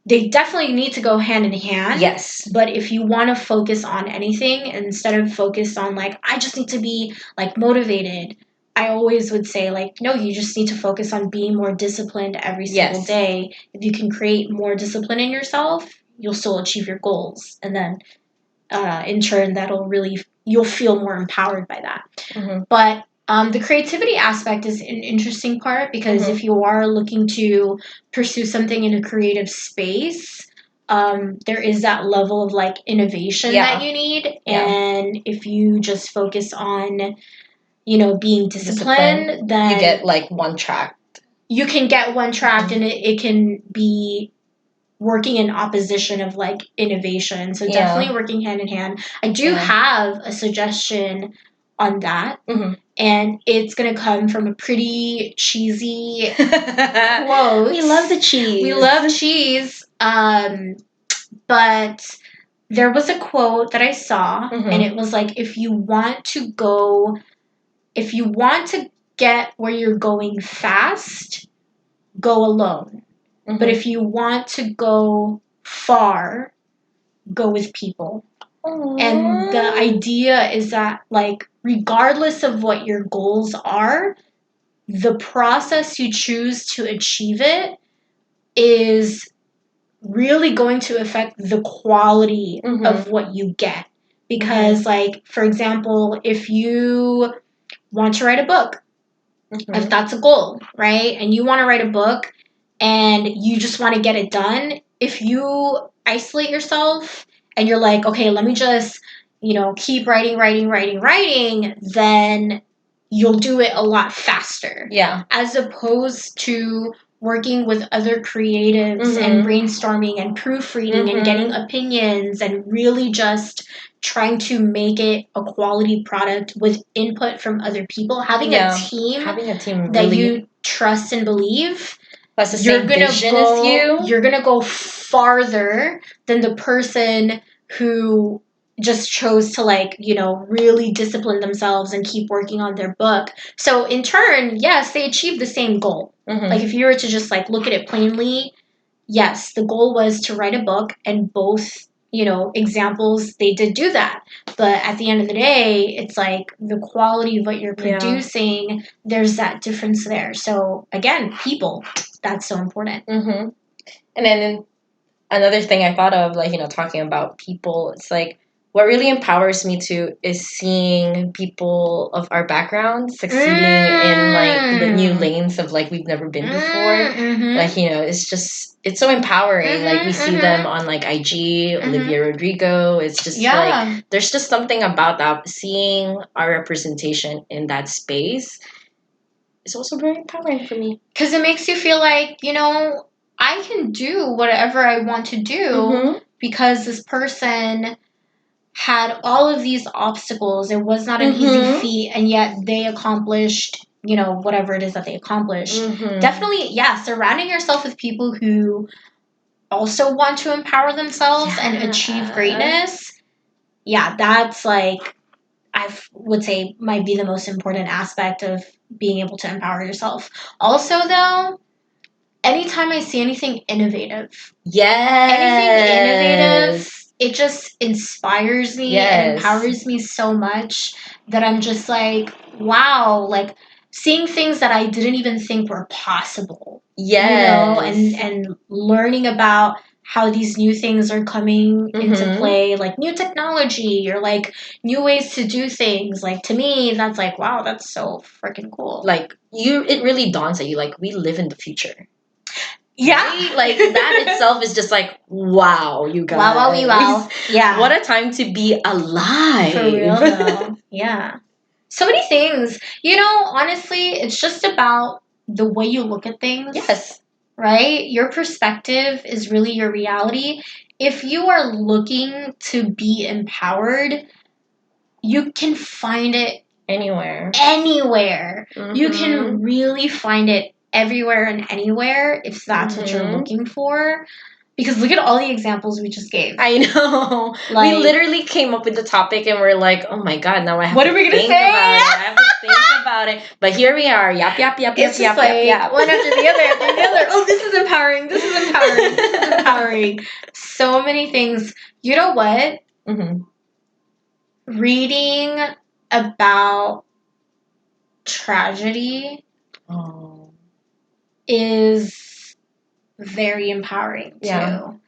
they definitely need to go hand in hand. Yes. But if you want to focus on anything, instead of focus on like, I just need to be like motivated, I always would say like, no, you just need to focus on being more disciplined every single day. If you can create more discipline in yourself, you'll still achieve your goals. And then in turn, you'll feel more empowered by that. But the creativity aspect is an interesting part, because if you are looking to pursue something in a creative space, there is that level of like innovation that you need. And if you just focus on, being disciplined, then you get like one track. You can get one track, and it can be working in opposition of like innovation. So definitely working hand in hand. I do have a suggestion on that. And it's going to come from a pretty cheesy quote. We love the cheese. We love cheese. But there was a quote that I saw, and it was like, if you want to get where you're going fast, go alone. But if you want to go far, go with people. Aww. And the idea is that, like, regardless of what your goals are, the process you choose to achieve it is really going to affect the quality of what you get. Because, like, for example, if you want to write a book, if that's a goal, right? And you want to write a book, and you just want to get it done, if you isolate yourself and you're like, okay, let me just, keep writing, then you'll do it a lot faster. Yeah. As opposed to working with other creatives and brainstorming and proofreading and getting opinions and really just trying to make it a quality product with input from other people. Having a team that you trust and believe, that's the same vision as you. You're gonna go farther than the person who just chose to really discipline themselves and keep working on their book. So in turn, yes, they achieved the same goal. Like if you were to just look at it plainly, yes, the goal was to write a book, and both examples, they did do that. But at the end of the day, it's like the quality of what you're producing, there's that difference there. So again, people, that's so important. And then another thing I thought of, talking about people, it's like, what really empowers me too is seeing people of our background succeeding in the new lanes of we've never been before. It's so empowering. We see them on IG, Olivia Rodrigo. It's just there's just something about that. Seeing our representation in that space is also very empowering for me. Because it makes you feel like, I can do whatever I want to do because this person had all of these obstacles. It was not an easy feat, and yet they accomplished, whatever it is that they accomplished. Definitely, surrounding yourself with people who also want to empower themselves and achieve greatness. Yeah, that's I would say might be the most important aspect of being able to empower yourself. Also, though, anytime I see anything innovative, it just inspires me and empowers me so much that I'm just like, wow, seeing things that I didn't even think were possible. And learning about how these new things are coming into play, new technology or new ways to do things. To me, that's wow, that's so freaking cool. It really dawns at you, we live in the future. Yeah. That itself is just wow, you guys. Wow. Yeah. What a time to be alive. For real, though. Yeah. So many things. Honestly, it's just about the way you look at things. Yes. right? Your perspective is really your reality. If you are looking to be empowered, you can find it Anywhere. You can really find it everywhere and anywhere if that's what you're looking for. Because look at all the examples we just gave. I know. We literally came up with the topic and we're like, oh my god, now I have to think about it. I have to think about it. But here we are. Yap, yap, yap, it's yap, just yap, yap. One after the other, after the other. Oh, this is empowering. This is empowering. This is empowering. So many things. You know what? Reading about tragedy is very empowering too.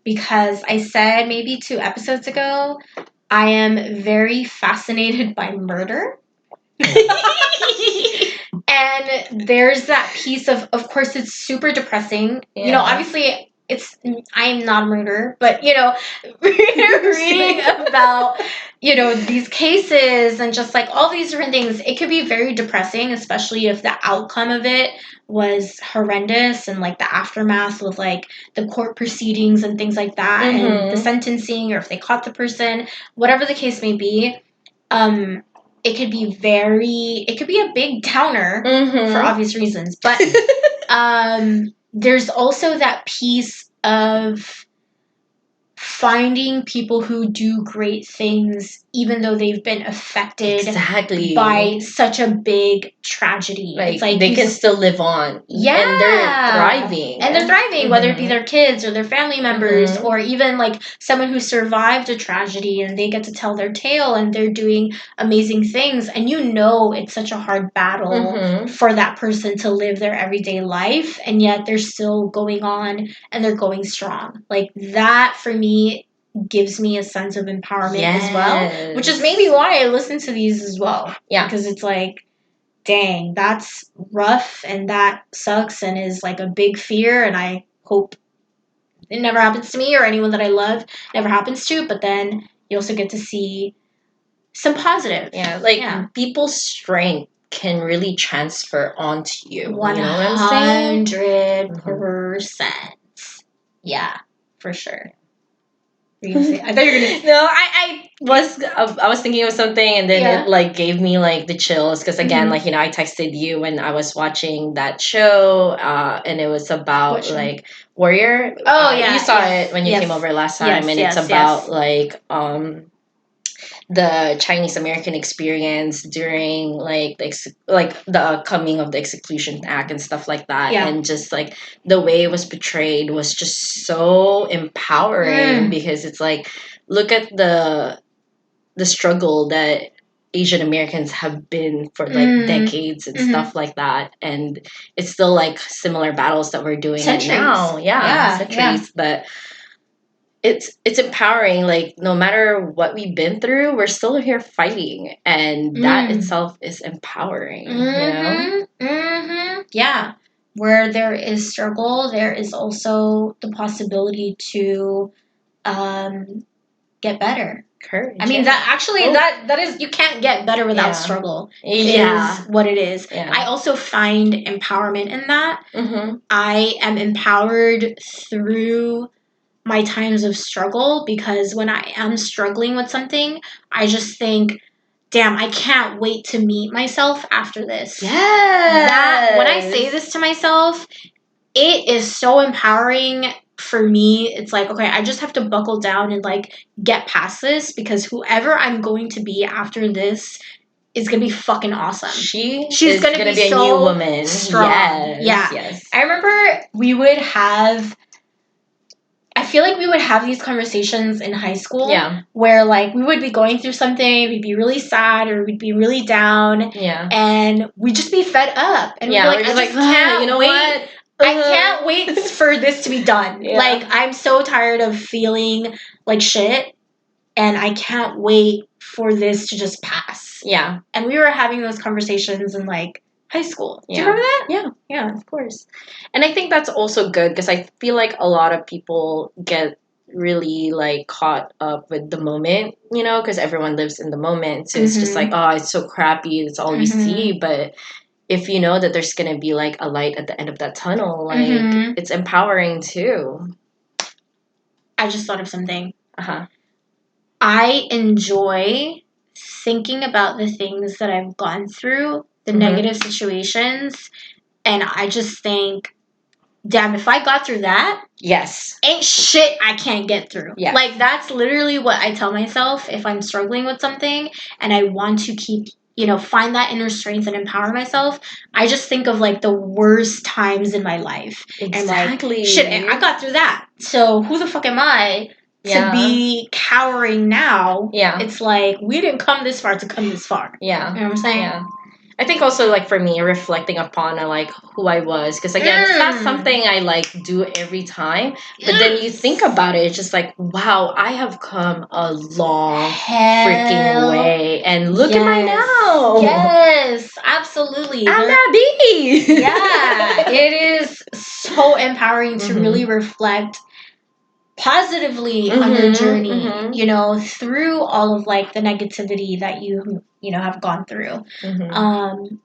Because I said maybe 2 episodes ago, I am very fascinated by murder. And there's that piece of course, it's super depressing. You know, obviously, I'm not a murderer, but, you know, reading about, you know, these cases and just like all these different things, it could be very depressing, especially if the outcome of it was horrendous and like the aftermath with like the court proceedings and things like that and the sentencing, or if they caught the person, whatever the case may be. It could be a big downer for obvious reasons. But there's also that piece of finding people who do great things even though they've been affected by such a big tragedy. It's like they can still live on. Yeah. And they're thriving. Whether it be their kids or their family members or even like someone who survived a tragedy and they get to tell their tale and they're doing amazing things. And you know it's such a hard battle for that person to live their everyday life, and yet they're still going on and they're going strong. Like that for me gives me a sense of empowerment as well, which is maybe why I listen to these as well. Yeah. Because it's like, dang, that's rough and that sucks and is like a big fear, and I hope it never happens to me or anyone that I love never happens to, but then you also get to see some positive. Yeah, like people's strength can really transfer onto you. 100%. You know what I'm saying? Yeah, for sure. I thought you were gonna. No, I was thinking of something, and then it like gave me like the chills because again, like, you know, I texted you when I was watching that show, and it was about like Warrior. Oh you saw it when you came over last time, and it's about like the Chinese American experience during like the coming of the Exclusion Act and stuff like that, and just like the way it was portrayed was just so empowering because it's like, look at the struggle that Asian Americans have been for like decades and stuff like that, and it's still like similar battles that we're doing now, centuries, but it's empowering. Like, no matter what we've been through, we're still here fighting, and that itself is empowering. You know? Yeah. Where there is struggle, there is also the possibility to get better. Courage. I mean, that actually that is, you can't get better without struggle. Is what it is. I also find empowerment in that. I am empowered through my times of struggle, because when I am struggling with something, I just think, damn, I can't wait to meet myself after this. That when I say this to myself, it is so empowering for me. It's like, okay, I just have to buckle down and like get past this, because whoever I'm going to be after this is gonna be fucking awesome. She's gonna be so a new woman. Strong. Yes. I remember I feel like we would have these conversations in high school where like we would be going through something, we'd be really sad or we'd be really down, and we'd just be fed up, and we'd be like, I just can't you know wait. What? I can't wait for this to be done. Like, I'm so tired of feeling like shit, and I can't wait for this to just pass. Yeah. And we were having those conversations in like high school. Do you remember that? Yeah, of course. And I think that's also good, because I feel like a lot of people get really like caught up with the moment, you know, because everyone lives in the moment. So it's just like, oh, it's so crappy. It's all you see. But if you know that there's gonna be like a light at the end of that tunnel, like it's empowering too. I just thought of something. Uh-huh. I enjoy thinking about the things that I've gone through, the negative situations, and I just think, damn, if I got through that, yes, ain't shit I can't get through. Yeah. Like, that's literally what I tell myself if I'm struggling with something and I want to keep, find that inner strength and empower myself. I just think of, like, the worst times in my life. Exactly. And, like, shit, I got through that. So who the fuck am I to be cowering now? Yeah. It's like, we didn't come this far to come this far. Yeah. You know what I'm saying? Yeah. I think also, like, for me, reflecting upon like who I was, because again, it's not something I like do every time, but then you think about it, it's just like, wow, I have come a long freaking way, and look at my now. Yes, absolutely. I'm that bee. Yeah, it is so empowering to really reflect positively on your journey, through all of, like, the negativity that you have gone through. And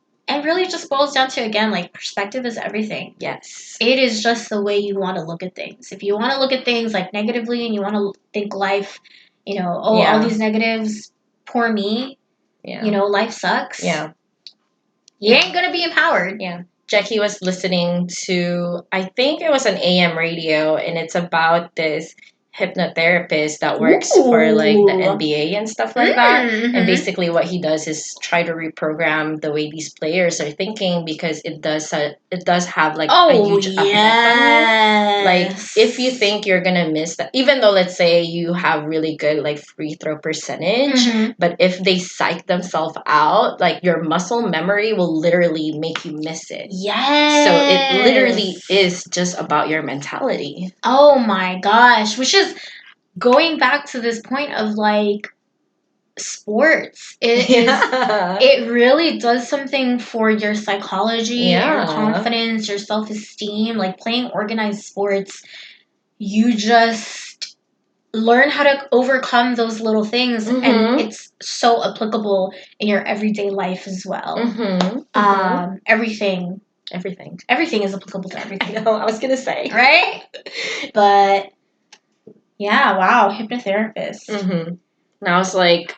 really just boils down to, again, like, perspective is everything. Yes. It is just the way you want to look at things. If you want to look at things, like, negatively, and you want to think life, all these negatives, poor me, life sucks. Yeah. You ain't gonna be empowered. Yeah. Jackie was listening to, I think it was an AM radio, and it's about this hypnotherapist that works for, like, the NBA and stuff like that. And basically what he does is try to reprogram the way these players are thinking, because it does have like a huge effect on you. Like, if you think you're gonna miss that, even though, let's say, you have really good, like, free throw percentage, but if they psych themselves out, like, your muscle memory will literally make you miss it. Yes. So it literally is just about your mentality. Oh my gosh. Which is going back to this point of, like, sports. It really does something for your psychology, your confidence, your self-esteem. Like, playing organized sports, you just learn how to overcome those little things, and it's so applicable in your everyday life as well. Everything is applicable to everything. I know, I was gonna say, right? But yeah, wow, hypnotherapist. And I was like,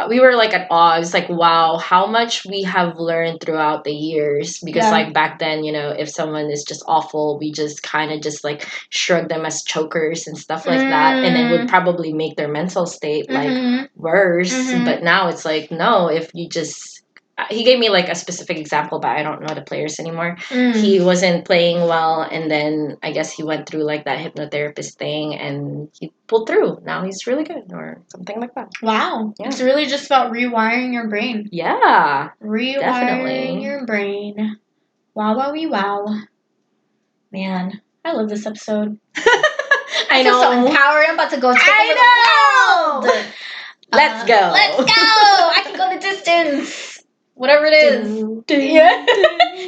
we were like at awe. It's like, wow, how much we have learned throughout the years. Because like back then, if someone is just awful, we just kind of just like shrug them as chokers and stuff like that, and it would probably make their mental state like worse. But now it's like, no, if you just, he gave me like a specific example, but I don't know the players anymore. He wasn't playing well, and then I guess he went through like that hypnotherapist thing, and he pulled through. Now he's really good, or something like that. Wow. Yeah. It's really just about rewiring your brain. Yeah. Rewiring your brain. Wow, wowie, wow. Man, I love this episode. I know. I'm so empowered. I'm about to go take over the world. Let's go. Let's go. I can go the distance. Whatever it is. Yeah.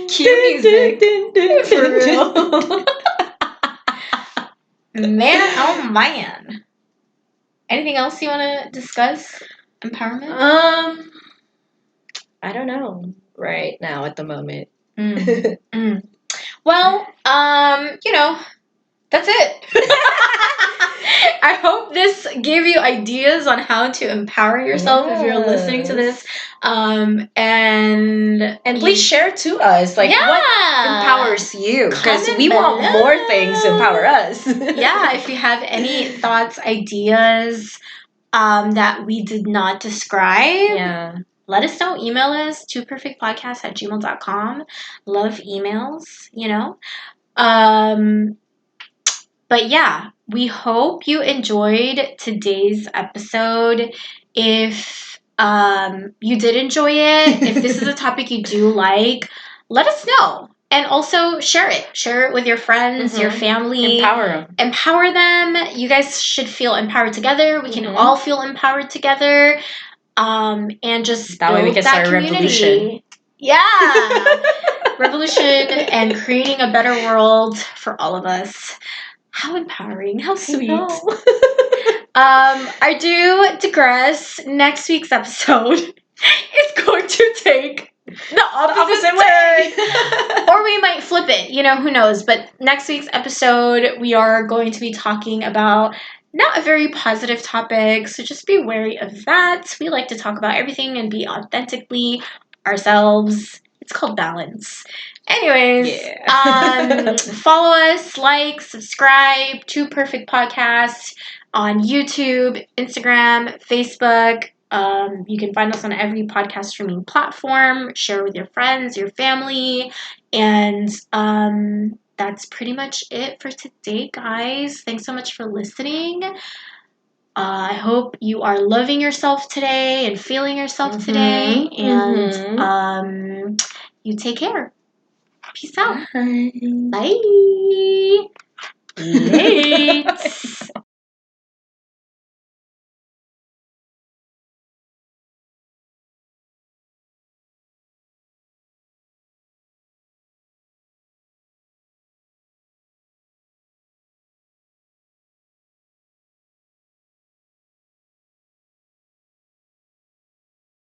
Cue music. For real. Man, oh man. Anything else you want to discuss? Empowerment? I don't know right now at the moment. Well, that's it. I hope this gave you ideas on how to empower yourself if you're listening to this. And please share to us, like, what empowers you, because we want more things to empower us. Yeah, if you have any thoughts, ideas that we did not describe, let us know. Email us, tooperfectpodcast@gmail.com. Love emails, But yeah, we hope you enjoyed today's episode. If you did enjoy it, if this is a topic you do like, let us know. And also share it. Share it with your friends, your family. Empower them. You guys should feel empowered together. We can all feel empowered together. And just that way we can start a revolution. Yeah. Revolution and creating a better world for all of us. How empowering. How sweet. I do digress. Next week's episode is going to take the opposite way. Or we might flip it, who knows. But next week's episode, we are going to be talking about not a very positive topic, so just be wary of that. We like to talk about everything and be authentically ourselves. It's called balance. Anyways, follow us, like, subscribe to Perfect Podcast on YouTube, Instagram, Facebook. You can find us on every podcast streaming platform. Share with your friends, your family, and that's pretty much it for today, guys. Thanks so much for listening. I hope you are loving yourself today and feeling yourself today, and you take care. Peace out. Bye. Bye. Yay.